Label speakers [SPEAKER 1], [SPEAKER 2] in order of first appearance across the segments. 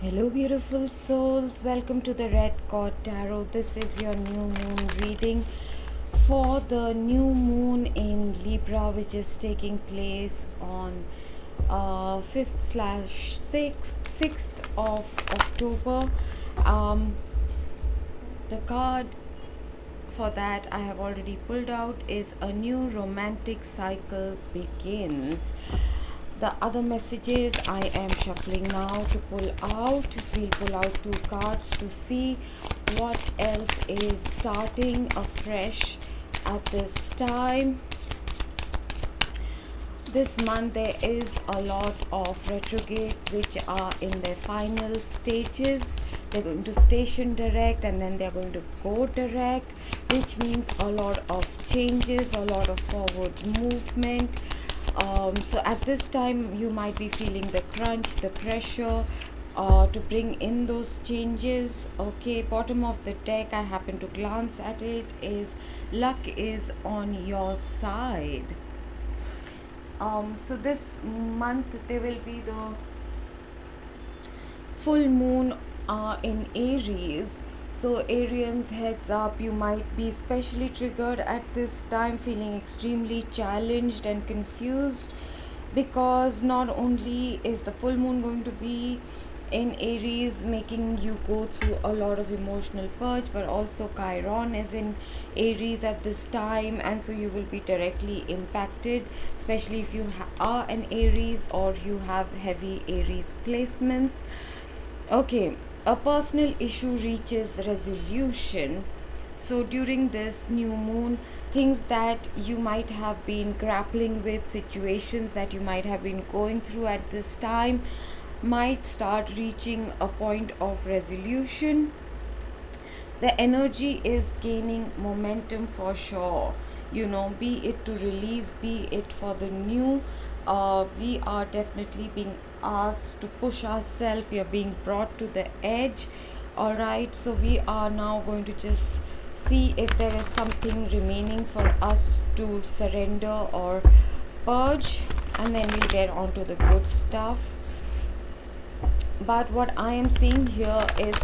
[SPEAKER 1] Hello, beautiful souls. Welcome to the Red Cord Tarot. This is your new moon reading for the new moon in Libra, which is taking place on 5th slash 6th of October. The card for that I have already pulled out is a new romantic cycle begins. The other messages I am shuffling now to pull out. We'll pull out two cards to see what else is starting afresh at this time. This month there is a lot of retrogrades which are in their final stages. They're going to station direct and then they're going to go direct, which means a lot of changes, a lot of forward movement. So at this time you might be feeling the crunch, the pressure to bring in those changes. Okay, bottom of the deck, I happen to glance at it, is luck is on your side. So this month there will be the full moon in Aries. So Arians, heads up, you might be especially triggered at this time, feeling extremely challenged and confused, because not only is the full moon going to be in Aries making you go through a lot of emotional purge, but also Chiron is in Aries at this time, and so you will be directly impacted, especially if you are an Aries or you have heavy Aries placements. Okay, a personal issue reaches resolution. So during this new moon, things that you might have been grappling with, situations that you might have been going through at this time, might start reaching a point of resolution. The energy is gaining momentum for sure. Be it to release, be it for the new. We are definitely being asked to push ourselves. We are being brought to the edge. All right, so we are now going to just see if there is something remaining for us to surrender or purge, and then we'll get on to the good stuff. But what I am seeing here is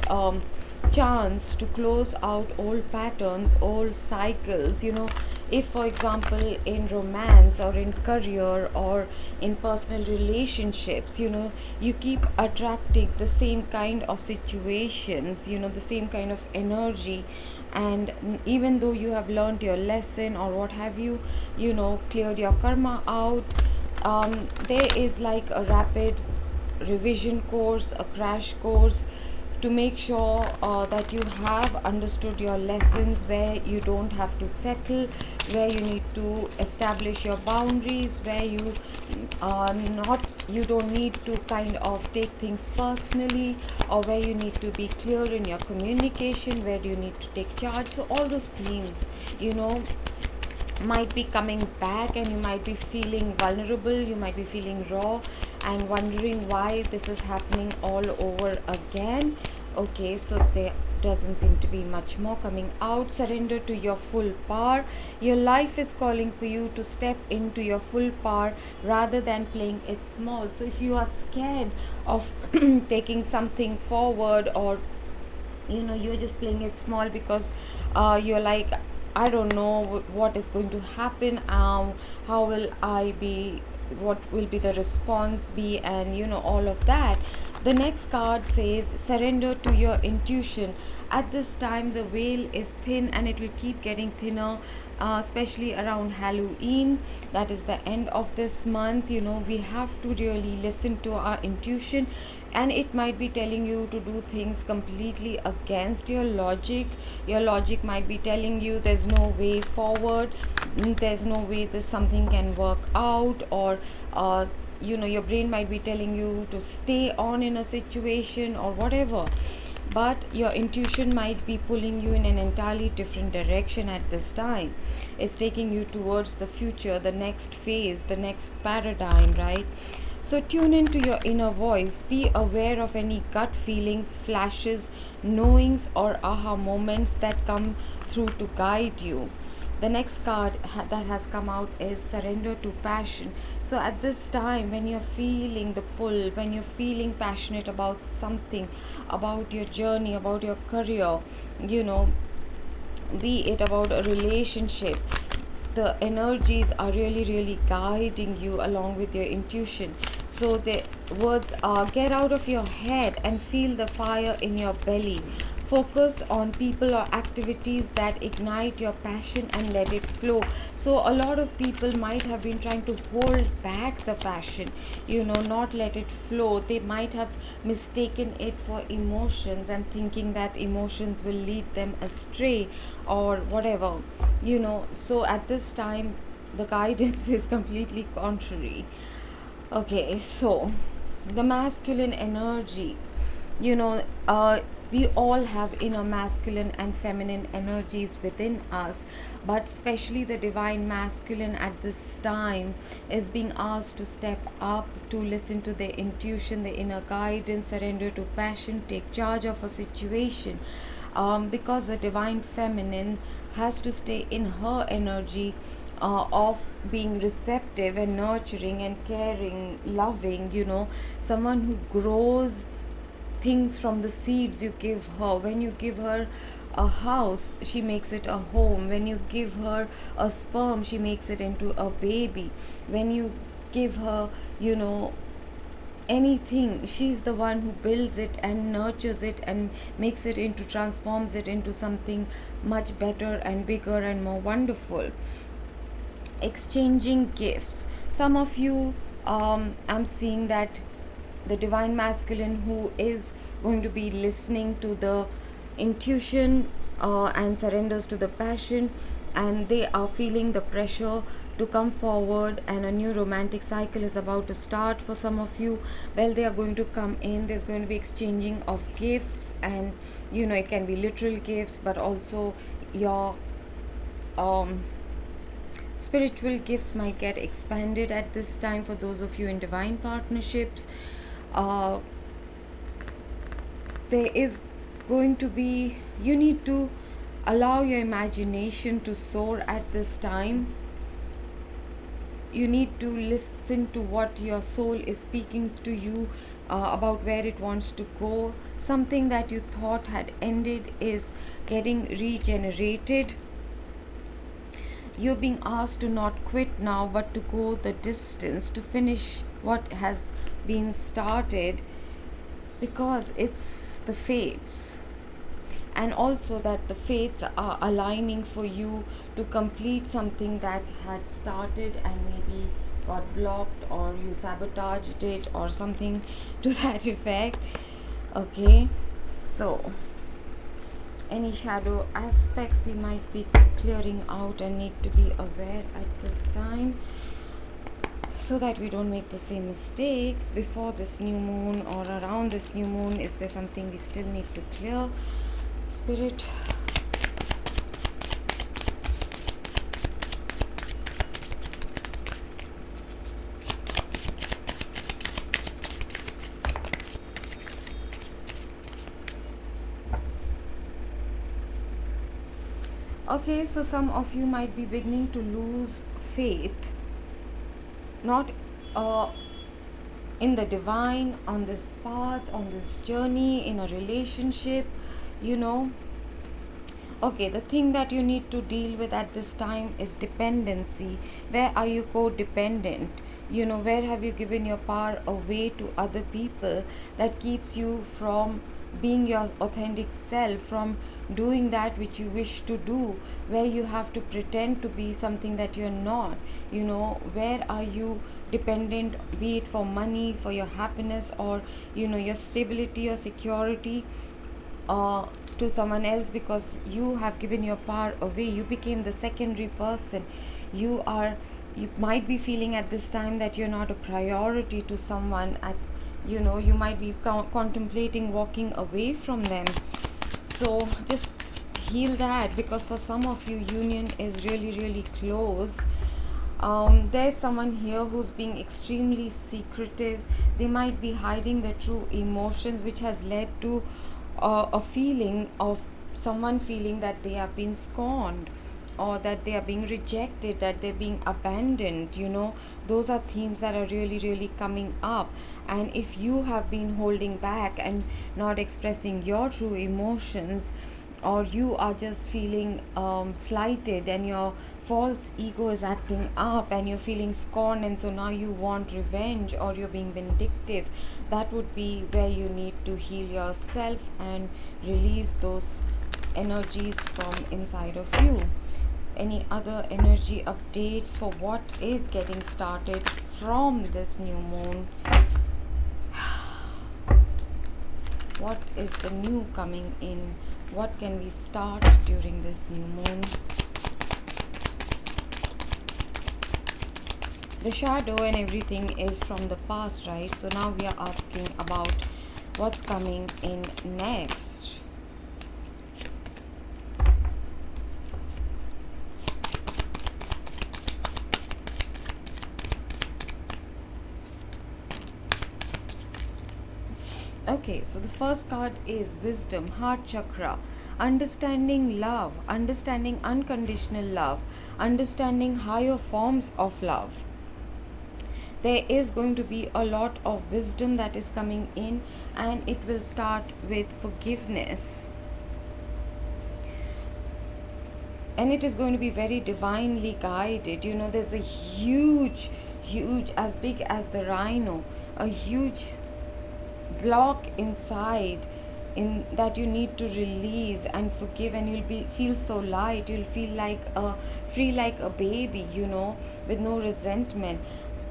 [SPEAKER 1] chance to close out old patterns, old cycles. If for example in romance or in career or in personal relationships, you keep attracting the same kind of situations, the same kind of energy, and even though you have learned your lesson or what have you, cleared your karma out, there is like a rapid revision course, a crash course, to make sure that you have understood your lessons, where you don't have to settle, where you need to establish your boundaries, where you don't need to kind of take things personally, or where you need to be clear in your communication, where you need to take charge. So all those themes, might be coming back, and you might be feeling vulnerable, you might be feeling raw and wondering why this is happening all over again. Okay, so there doesn't seem to be much more coming out. Surrender to your full power. Your life is calling for you to step into your full power rather than playing it small. So if you are scared of taking something forward, or you're just playing it small because you're like, I don't know what is going to happen, how will I be, what will be the response be, and all of that. The next card says surrender to your intuition. At this time the veil is thin, and it will keep getting thinner, especially around Halloween. That is the end of this month. We have to really listen to our intuition, and it might be telling you to do things completely against your logic. Your logic might be telling you there's no way forward, there's no way this something can work out, or your brain might be telling you to stay on in a situation or whatever, but your intuition might be pulling you in an entirely different direction at this time. It's taking you towards the future, the next phase, the next paradigm, right? So tune into your inner voice. Be aware of any gut feelings, flashes, knowings, or aha moments that come through to guide you. The next card that has come out is surrender to passion. So at this time, when you're feeling the pull, when you're feeling passionate about something, about your journey, about your career, you know, be it about a relationship, the energies are really really guiding you along with your intuition. So the words are, get out of your head and feel the fire in your belly. Focus on people or activities that ignite your passion and let it flow. So a lot of people might have been trying to hold back the passion, not let it flow. They might have mistaken it for emotions and thinking that emotions will lead them astray or whatever. So at this time the guidance is completely contrary. Okay, so the masculine energy, you know, we all have inner masculine and feminine energies within us, but especially the divine masculine at this time is being asked to step up, to listen to their intuition, the inner guidance, surrender to passion, take charge of a situation, because the divine feminine has to stay in her energy of being receptive and nurturing and caring, loving, someone who grows things from the seeds you give her. When you give her a house, she makes it a home. When you give her a sperm, she makes it into a baby. When you give her, anything, she's the one who builds it and nurtures it and makes it into, transforms it into something much better and bigger and more wonderful. Exchanging gifts. Some of you, I'm seeing that the divine masculine who is going to be listening to the intuition and surrenders to the passion, and they are feeling the pressure to come forward, and a new romantic cycle is about to start for some of you. Well, they are going to come in, there's going to be exchanging of gifts, and it can be literal gifts, but also your spiritual gifts might get expanded at this time for those of you in divine partnerships. There is going to be, you need to allow your imagination to soar at this time. You need to listen to what your soul is speaking to you about where it wants to go. Something that you thought had ended is getting regenerated. You're being asked to not quit now, but to go the distance, to finish what has been started, because it's the fates. And also that the fates are aligning for you to complete something that had started and maybe got blocked, or you sabotaged it or something to that effect. Okay, so any shadow aspects we might be clearing out and need to be aware at this time, so that we don't make the same mistakes before this new moon or around this new moon. Is there something we still need to clear, Spirit? Okay, so some of you might be beginning to lose faith, not in the divine, on this path, on this journey, in a relationship, Okay, the thing that you need to deal with at this time is dependency. Where are you codependent? Where have you given your power away to other people that keeps you from being your authentic self, from doing that which you wish to do, where you have to pretend to be something that you're not? Where are you dependent, be it for money, for your happiness, or your stability or security, to someone else, because you have given your power away. You became the secondary person. You might be feeling at this time that you're not a priority to someone. You might be contemplating walking away from them. So just heal that, because for some of you, union is really really close. There's someone here who's being extremely secretive. They might be hiding their true emotions, which has led to a feeling of someone feeling that they have been scorned, or that they are being rejected, that they're being abandoned. Those are themes that are really, really coming up. And if you have been holding back and not expressing your true emotions, or you are just feeling slighted, and your false ego is acting up, and you're feeling scorned, and so now you want revenge, or you're being vindictive, that would be where you need to heal yourself and release those energies from inside of you. Any other energy updates for what is getting started from this new moon? What is the new coming in? What can we start during this new moon? The shadow and everything is from the past, right? So now we are asking about what's coming in next. Okay, so the first card is Wisdom, Heart Chakra, understanding love, understanding unconditional love, understanding higher forms of love. There is going to be a lot of wisdom that is coming in, and it will start with forgiveness. And it is going to be very divinely guided. There's a huge, as big as the rhino, a huge block inside in that you need to release and forgive, and you'll feel so light. You'll feel like free, like a baby, with no resentment.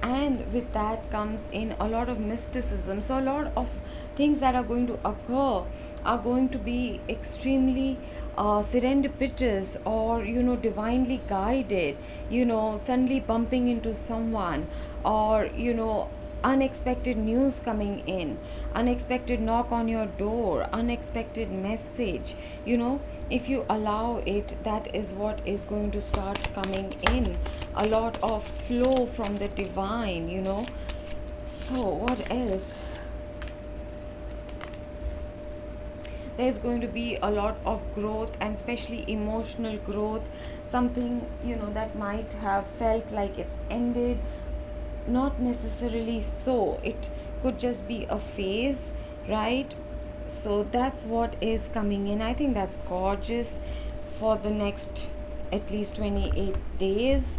[SPEAKER 1] And with that comes in a lot of mysticism. So a lot of things that are going to occur are going to be extremely serendipitous, or divinely guided. Suddenly bumping into someone, or unexpected news coming in, unexpected knock on your door, unexpected message. If you allow it, that is what is going to start coming in. A lot of flow from the divine. So what else? There's going to be a lot of growth, and especially emotional growth. Something that might have felt like it's ended, not necessarily so. It could just be a phase, right? So that's what is coming in. I think that's gorgeous for the next at least 28 days.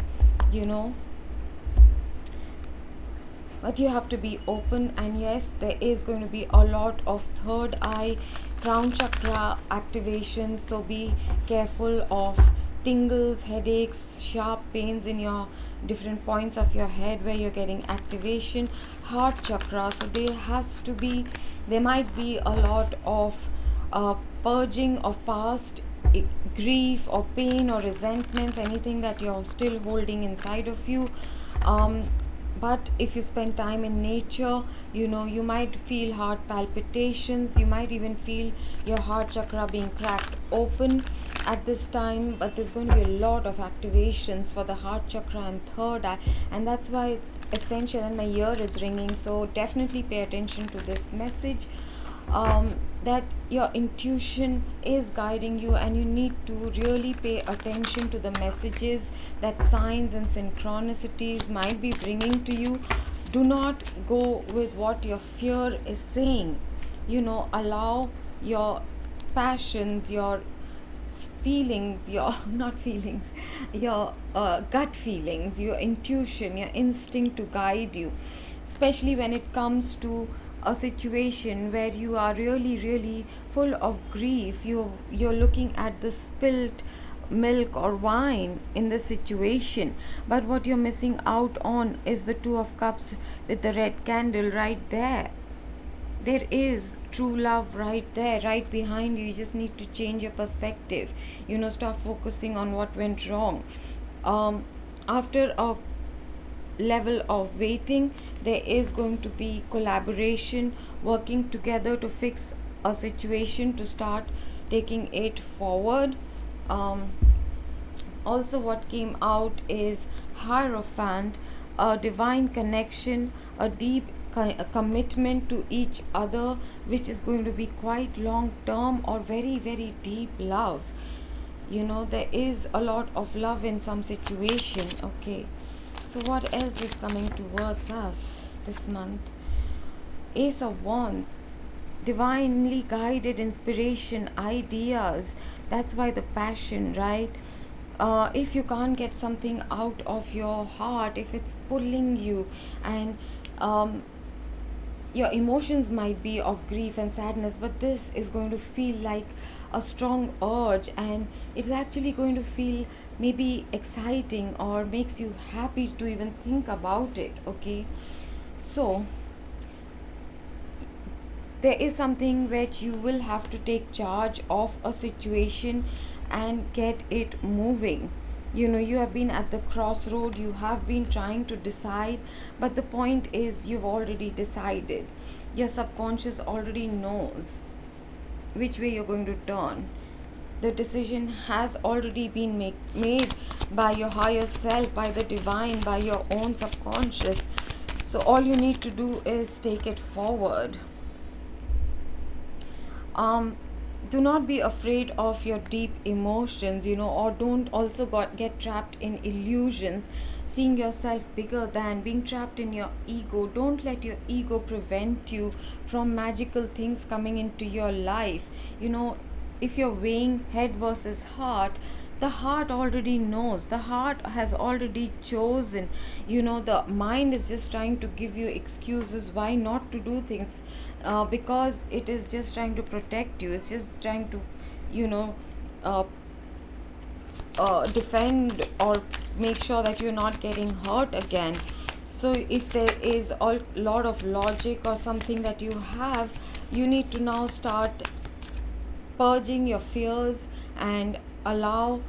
[SPEAKER 1] But you have to be open, and yes, there is going to be a lot of third eye, crown chakra activation. So be careful of tingles, headaches, sharp pains in your different points of your head where you're getting activation. Heart chakra, so there might be a lot of purging of past grief or pain or resentments, anything that you're still holding inside of you. But if you spend time in nature, you might feel heart palpitations. You might even feel your heart chakra being cracked open at this time. But there's going to be a lot of activations for the heart chakra and third eye, and that's why it's essential. And my ear is ringing, so definitely pay attention to this message. That your intuition is guiding you, and you need to really pay attention to the messages that signs and synchronicities might be bringing to you. Do not go with what your fear is saying. Allow your passions, your feelings, your not feelings, your gut feelings, your intuition, your instinct to guide you, especially when it comes to a situation where you are really, really full of grief. You're looking at the spilt milk or wine in the situation, but what you're missing out on is the Two of Cups with the red candle right there. There is true love right there, right behind you. You just need to change your perspective. Stop focusing on what went wrong. After a level of waiting, there is going to be collaboration, working together to fix a situation, to start taking it forward. Also, what came out is Hierophant, a divine connection, a deep a commitment to each other, which is going to be quite long term or very, very deep love. There is a lot of love in some situation. Okay, so what else is coming towards us this month? Ace of Wands, divinely guided inspiration, ideas. That's why the passion, right? If you can't get something out of your heart, if it's pulling you, and your emotions might be of grief and sadness, but this is going to feel like a strong urge, and it's actually going to feel maybe exciting or makes you happy to even think about it. Okay, so there is something which you will have to take charge of a situation and get it moving. You have been at the crossroad, you have been trying to decide, but the point is you've already decided. Your subconscious already knows which way you're going to turn. The decision has already been made by your higher self, by the divine, by your own subconscious. So all you need to do is take it forward. Do not be afraid of your deep emotions, or don't also get trapped in illusions, seeing yourself bigger than, being trapped in your ego. Don't let your ego prevent you from magical things coming into your life. If you're weighing head versus heart, the heart already knows, the heart has already chosen. The mind is just trying to give you excuses why not to do things, because it is just trying to protect you, it's just trying to you know uh, defend or make sure that you're not getting hurt again. So if there is a lot of logic or something that you have, you need to now start purging your fears and allow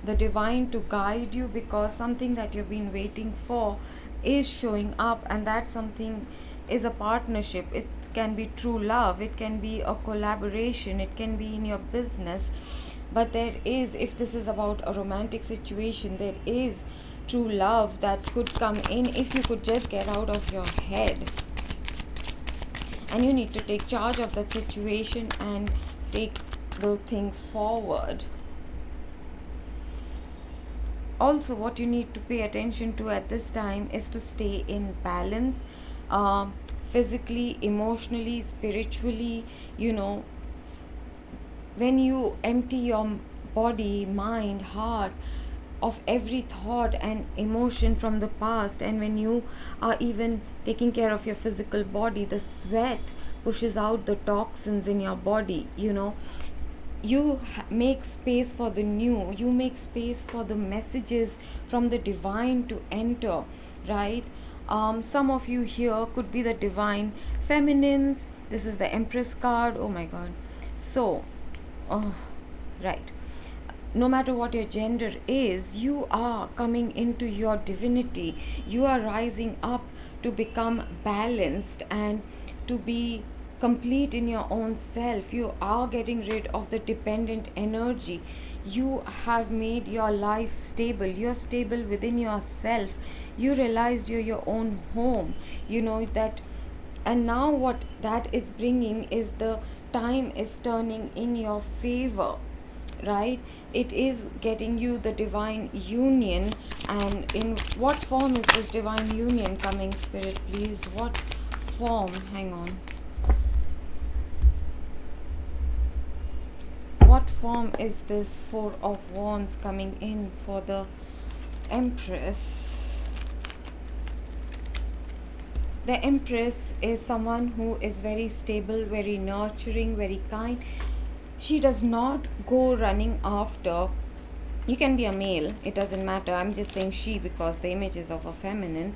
[SPEAKER 1] the divine to guide you, because something that you've been waiting for is showing up, and that something is a partnership. It can be true love, it can be a collaboration, it can be in your business. But there is, if this is about a romantic situation, there is true love that could come in if you could just get out of your head. And you need to take charge of that situation and take the thing forward. Also, what you need to pay attention to at this time is to stay in balance, physically, emotionally, spiritually. When you empty your body, mind, heart of every thought and emotion from the past, and when you are even taking care of your physical body, the sweat pushes out the toxins in your body. You make space for the new, you make space for the messages from the divine to enter, right? Some of you here could be the divine feminines. This is the Empress card. Oh my god. So right, no matter what your gender is, you are coming into your divinity. You are rising up to become balanced and to be complete in your own self. You are getting rid of the dependent energy. You have made your life stable. You're stable within yourself. You realized you're your own home. That. And now what that is bringing is the time is turning in your favor, right? It is getting you the divine union. And in what form is this divine union coming, Spirit? Please, what form? Hang on. What form is this Four of Wands coming in for the Empress? The Empress is someone who is very stable, very nurturing, very kind. She does not go running after. You can be a male, it doesn't matter. I'm just saying she because the image is of a feminine.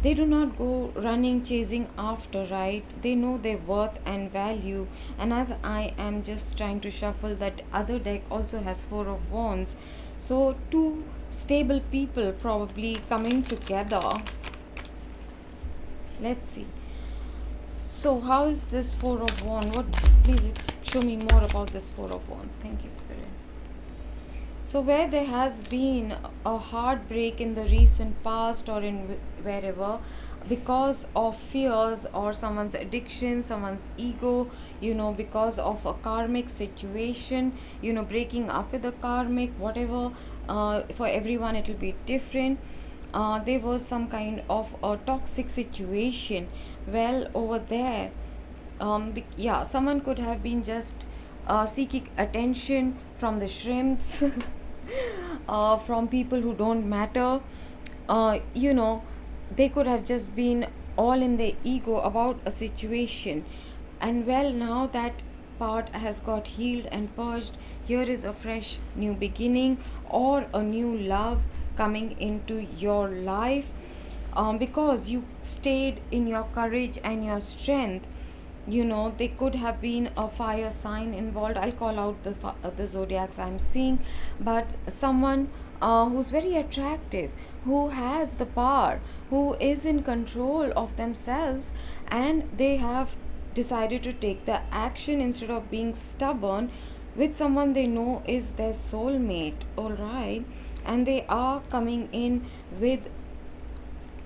[SPEAKER 1] They do not go running, chasing after, right? They know their worth and value. And as I am just trying to shuffle, that other deck also has Four of Wands. So two stable people probably coming together. Let's see. So how is this Four of Wands? Please show me more about this Four of Wands. Thank you, Spirit. So where there has been a heartbreak in the recent past or in wherever, because of fears or someone's addiction, someone's ego, because of a karmic situation, breaking up with a karmic, whatever. For everyone it will be different. There was some kind of a toxic situation. Well, over there, yeah, someone could have been just seeking attention from the shrimps, from people who don't matter. uh, you know they could have just been all in their ego about a situation. And well, now that part has got healed and purged, here is a fresh new beginning or a new love coming into your life, because you stayed in your courage and your strength. There could have been a fire sign involved. I'll call out the zodiacs I'm seeing, but someone who's very attractive, who has the power, who is in control of themselves, and they have decided to take the action instead of being stubborn with someone they know is their soulmate. All right, and they are coming in with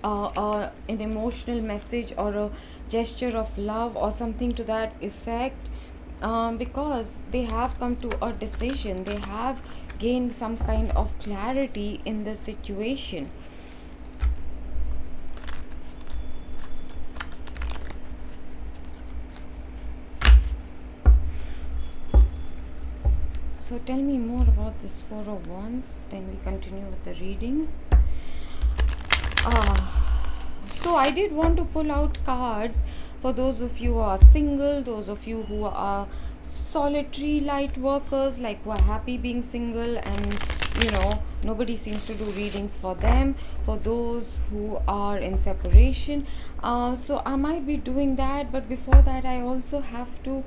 [SPEAKER 1] an emotional message or a gesture of love or something to that effect, because they have come to a decision, they have gained some kind of clarity in the situation. So tell me more about this Four of Wands, then we continue with the reading. So I did want to pull out cards for those of you who are single, those of you who are solitary light workers, like who are happy being single, and nobody seems to do readings for them, for those who are in separation. So I might be doing that, but before that I also have to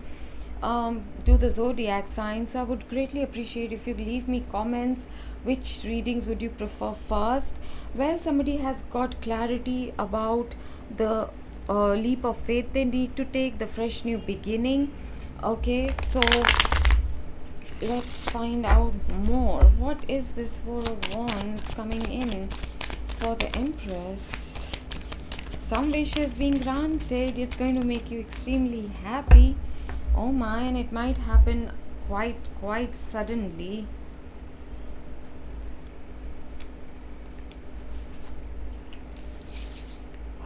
[SPEAKER 1] do the zodiac signs. So I would greatly appreciate if you leave me comments. Which readings would you prefer first? Well, somebody has got clarity about the leap of faith they need to take, the fresh new beginning. Okay, so let's find out more. What is this Four of Wands coming in for the Empress? Some wishes being granted. It's going to make you extremely happy. Oh my, and it might happen quite suddenly.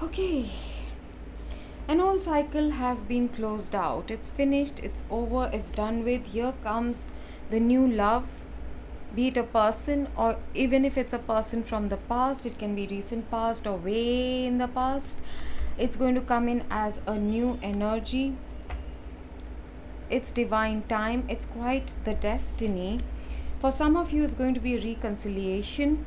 [SPEAKER 1] Okay, an old cycle has been closed out. It's finished, it's over, it's done with. Here comes the new love, be it a person, or even if it's a person from the past, it can be recent past or way in the past. It's going to come in as a new energy. It's divine time, it's quite the destiny. For some of you, it's going to be a reconciliation.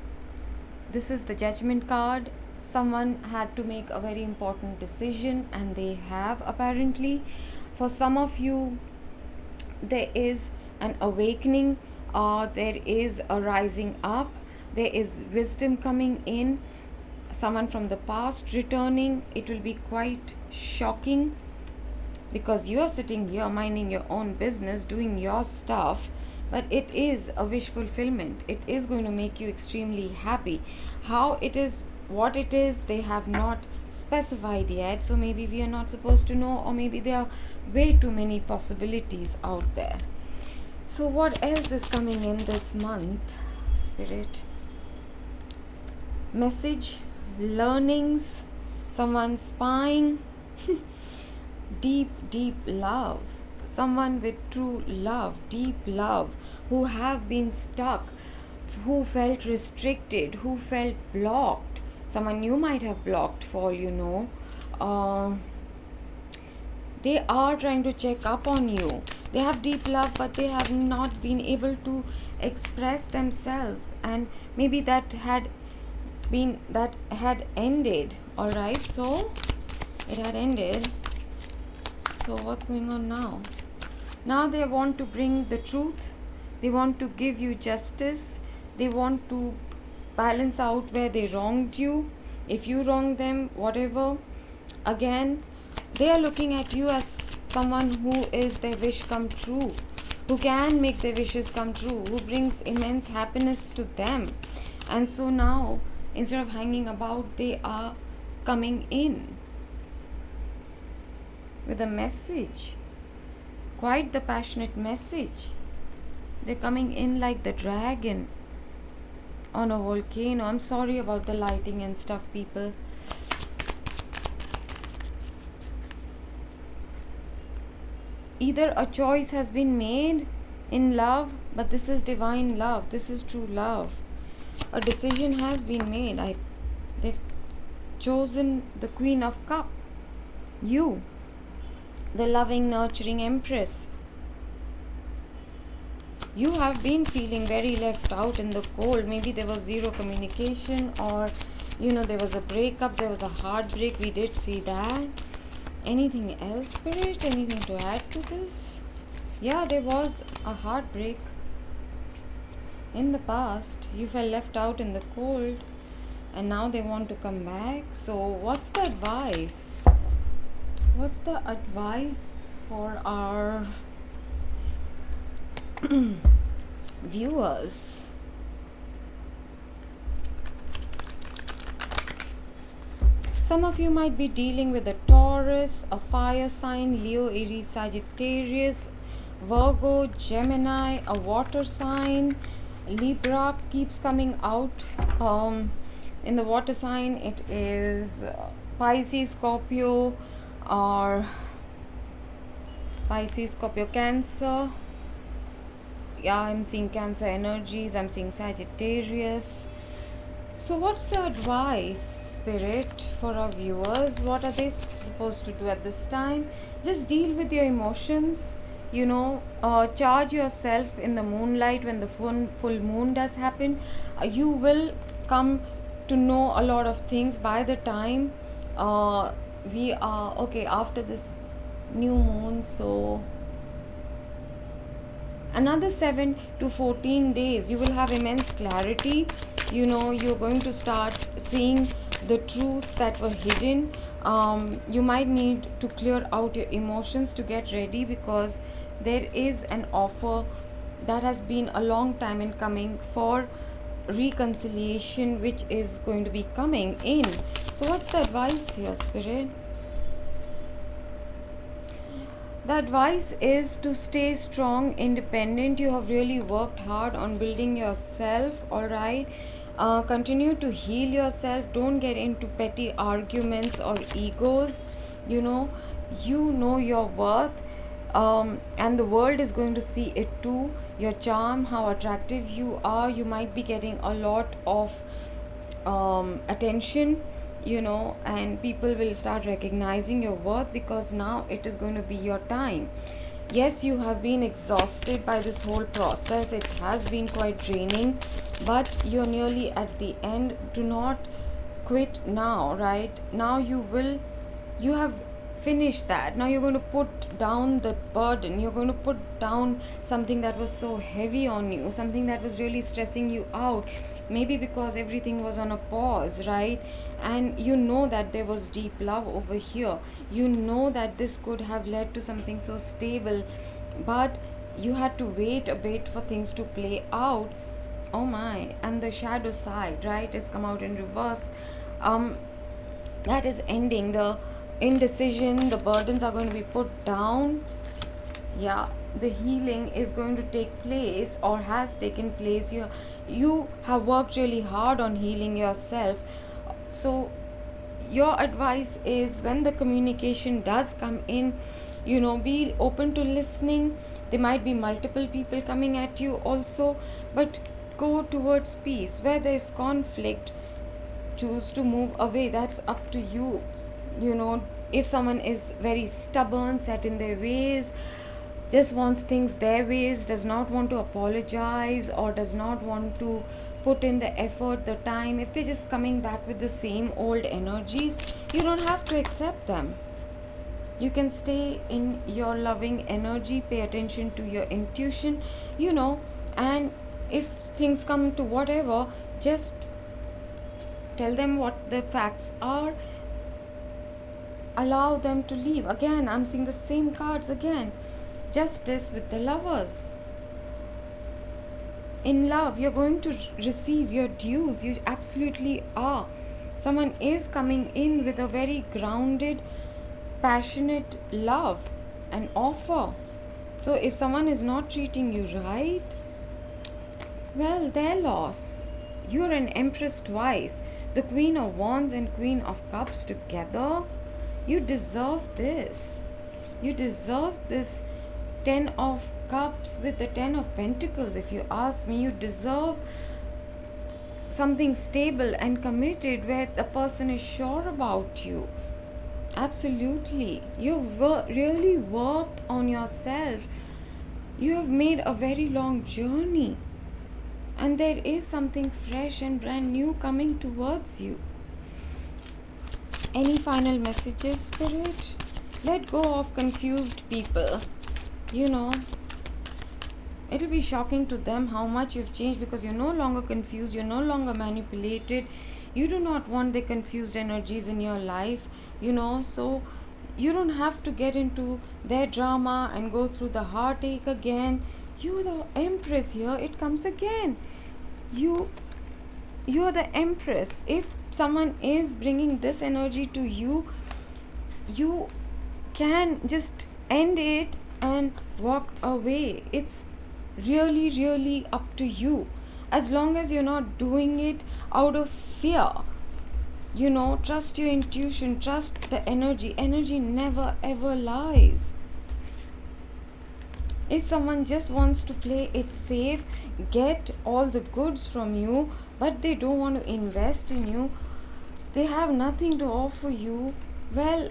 [SPEAKER 1] This is the Judgment card. Someone had to make a very important decision, and they have, apparently. For some of you, there is an awakening, there is a rising up, there is wisdom coming in, someone from the past returning. It will be quite shocking, because you are sitting here minding your own business, doing your stuff, but it is a wish fulfillment. It is going to make you extremely happy. How it is, what it is, they have not specified yet, so maybe we are not supposed to know, or maybe there are way too many possibilities out there. So what else is coming in this month, Spirit? Message, learnings, someone spying, deep love, someone with true love, deep love, who have been stuck, who felt restricted, who felt blocked. Someone you might have blocked, for all you know. They are trying to check up on you. They have deep love, but they have not been able to express themselves, and maybe that had ended. All right, so it had ended. So what's going on now? Now they want to bring the truth. They want to give you justice. They want to balance out where they wronged you. If you wronged them, whatever. Again, they are looking at you as someone who is their wish come true, who can make their wishes come true, who brings immense happiness to them. And so now, instead of hanging about, they are coming in with a message, quite the passionate message. They're coming in like the dragon on a volcano. I'm sorry about the lighting and stuff, people. Either a choice has been made in love, but this is divine love, this is true love. A decision has been made. They've chosen the Queen of Cup, you, the loving, nurturing Empress. You have been feeling very left out in the cold. Maybe there was zero communication, or there was a breakup, there was a heartbreak. We did see that. Anything else, Spirit? Anything to add to this? Yeah, there was a heartbreak in the past. You felt left out in the cold, and now they want to come back. So what's the advice? What's the advice for our viewers? Some of you might be dealing with a Taurus, a fire sign, Leo, Aries, Sagittarius, Virgo, Gemini, a water sign. Libra keeps coming out. In the water sign, it is Pisces, Scorpio, or Pisces, Scorpio, Cancer. Yeah, I'm seeing Cancer energies. I'm seeing Sagittarius. So what's the advice, Spirit, for our viewers? What are they supposed to do at this time? Just deal with your emotions. Charge yourself in the moonlight. When the full moon does happen, you will come to know a lot of things. By the time we are after this new moon, so another 7 to 14 days, you will have immense clarity. You're going to start seeing the truths that were hidden. You might need to clear out your emotions to get ready, because there is an offer that has been a long time in coming for reconciliation, which is going to be coming in. So what's the advice here, Spirit? The advice is to stay strong, independent. You have really worked hard on building yourself, alright? Continue to heal yourself. Don't get into petty arguments or egos. You know your worth, and the world is going to see it too. Your charm, how attractive you are. You might be getting a lot of attention, and people will start recognizing your worth, because now it is going to be your time. Yes, you have been exhausted by this whole process. It has been quite draining, but you're nearly at the end. Do not quit now, right? Now you have finished that. Now you're going to put down the burden. You're going to put down something that was so heavy on you, something that was really stressing you out. Maybe because everything was on a pause, right? And that there was deep love over here. That this could have led to something so stable, but you had to wait a bit for things to play out. Oh my. And the shadow side, right, has come out in reverse. That is ending. The indecision, the burdens are going to be put down. Yeah, the healing is going to take place, or has taken place. You have worked really hard on healing yourself. So your advice is, when the communication does come in, be open to listening. There might be multiple people coming at you also, but go towards peace. Where there is conflict, choose to move away. That's up to you. If someone is very stubborn, set in their ways, just wants things their ways, does not want to apologize, or does not want to put in the effort, the time, if they're just coming back with the same old energies, you don't have to accept them. You can stay in your loving energy, pay attention to your intuition, and if things come to whatever, just tell them what the facts are. Allow them to leave. Again, I'm seeing the same cards again. Justice with the Lovers. In love, you're going to receive your dues. You absolutely are. Someone is coming in with a very grounded, passionate love and offer. So if someone is not treating you right, well, their loss. You're an empress twice, the Queen of Wands and Queen of Cups together. You deserve this. You deserve this 10 of Cups with the 10 of Pentacles. If you ask me, you deserve something stable and committed where the person is sure about you. Absolutely. You've really worked on yourself. You have made a very long journey. And there is something fresh and brand new coming towards you. Any final messages, Spirit? Let go of confused people. You know, it'll be shocking to them how much you've changed, because you're no longer confused, you're no longer manipulated. You do not want the confused energies in your life, so you don't have to get into their drama and go through the heartache again. You're the Empress here, it comes again. You're the Empress. If someone is bringing this energy to you, you can just end it and walk away. It's really, really up to you, as long as you're not doing it out of fear. Trust your intuition, trust the energy never ever lies. If someone just wants to play it safe, get all the goods from you, but they don't want to invest in you, they have nothing to offer you, well,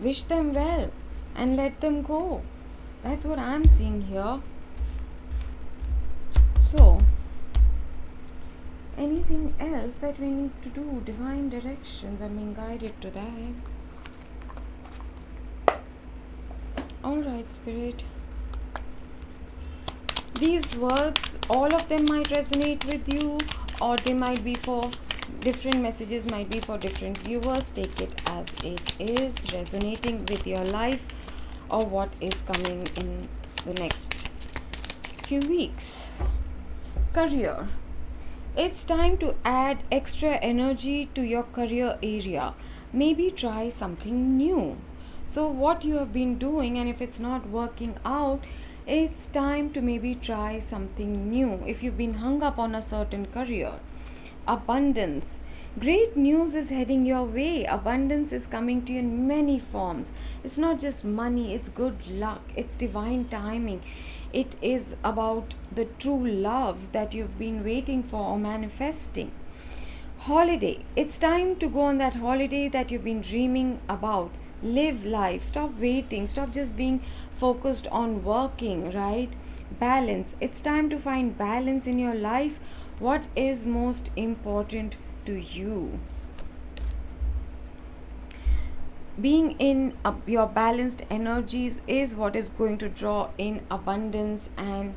[SPEAKER 1] wish them well and let them go. That's what I'm seeing here. So, anything else that we need to do? Divine directions, I'm being guided to that. Alright, Spirit. These words, all of them might resonate with you, or they might be for different messages, might be for different viewers. Take it as it is, resonating with your life or what is coming in the next few weeks. Career. It's time to add extra energy to your career area. Maybe try something new. So what you have been doing, and if it's not working out, it's time to maybe try something new. If you've been hung up on a certain career. Abundance. Great news is heading your way. Abundance is coming to you in many forms. It's not just money, it's good luck, it's divine timing. It is about the true love that you've been waiting for or manifesting. Holiday. It's time to go on that holiday that you've been dreaming about. Live life. Stop waiting. Stop just being focused on working, right? Balance. It's time to find balance in your life. What is most important to you? Being in your balanced energies is what is going to draw in abundance and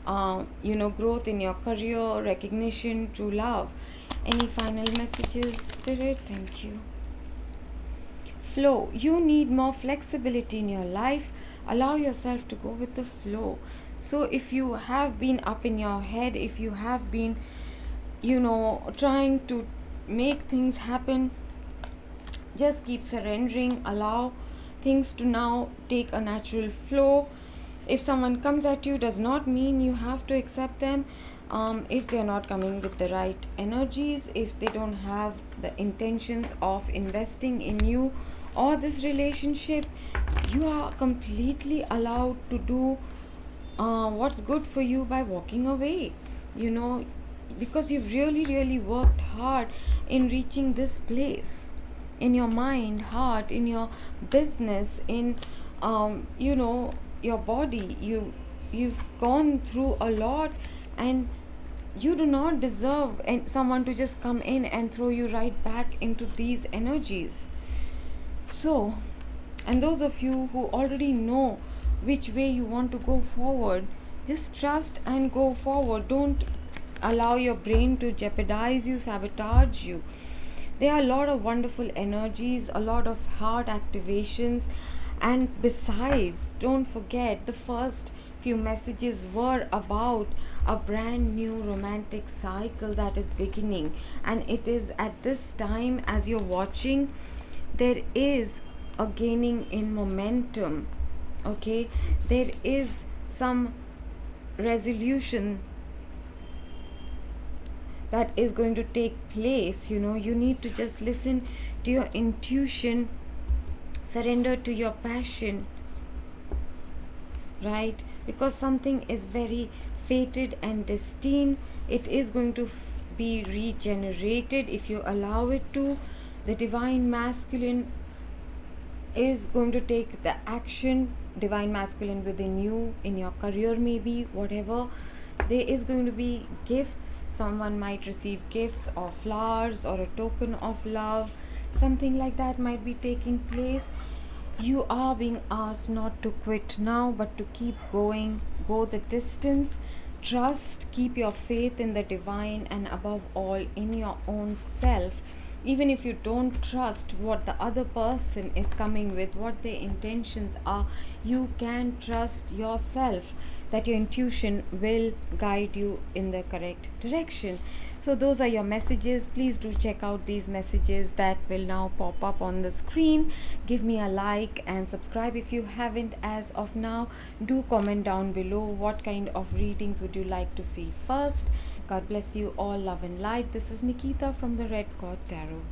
[SPEAKER 1] growth in your career, recognition, true love. Any final messages, Spirit? Thank you. Flow. You need more flexibility in your life. Allow yourself to go with the flow. So if you have been up in your head, if you have been trying to make things happen, just keep surrendering. Allow things to now take a natural flow. If someone comes at you, does not mean you have to accept them. If they're not coming with the right energies, if they don't have the intentions of investing in you or this relationship, you are completely allowed to do what's good for you by walking away, because you've really, really worked hard in reaching this place in your mind, heart, in your business, in your body. You've gone through a lot, and you do not deserve someone to just come in and throw you right back into these energies. So, and those of you who already know which way you want to go forward, just trust and go forward. Don't allow your brain to jeopardize you, sabotage you. There are a lot of wonderful energies, a lot of heart activations, and besides, don't forget, the first few messages were about a brand new romantic cycle that is beginning, and it is at this time, as you're watching, there is a gaining in momentum. Okay, there is some resolution that is going to take place. You need to just listen to your intuition, surrender to your passion, right? Because something is very fated and destined. It is going to be regenerated if you allow it to. The divine masculine is going to take the action, divine masculine within you, in your career, maybe, whatever. There is going to be gifts. Someone might receive gifts or flowers or a token of love. Something like that might be taking place. You are being asked not to quit now, but to keep going, go the distance, trust, keep your faith in the divine, and above all, in your own self. Even if you don't trust what the other person is coming with, what their intentions are, you can trust yourself that your intuition will guide you in the correct direction. So those are your messages. Please do check out these messages that will now pop up on the screen. Give me a like and subscribe if you haven't as of now. Do comment down below what kind of readings would you like to see first. God bless you all. Love and light. This is Nikita from the Red Cord Tarot.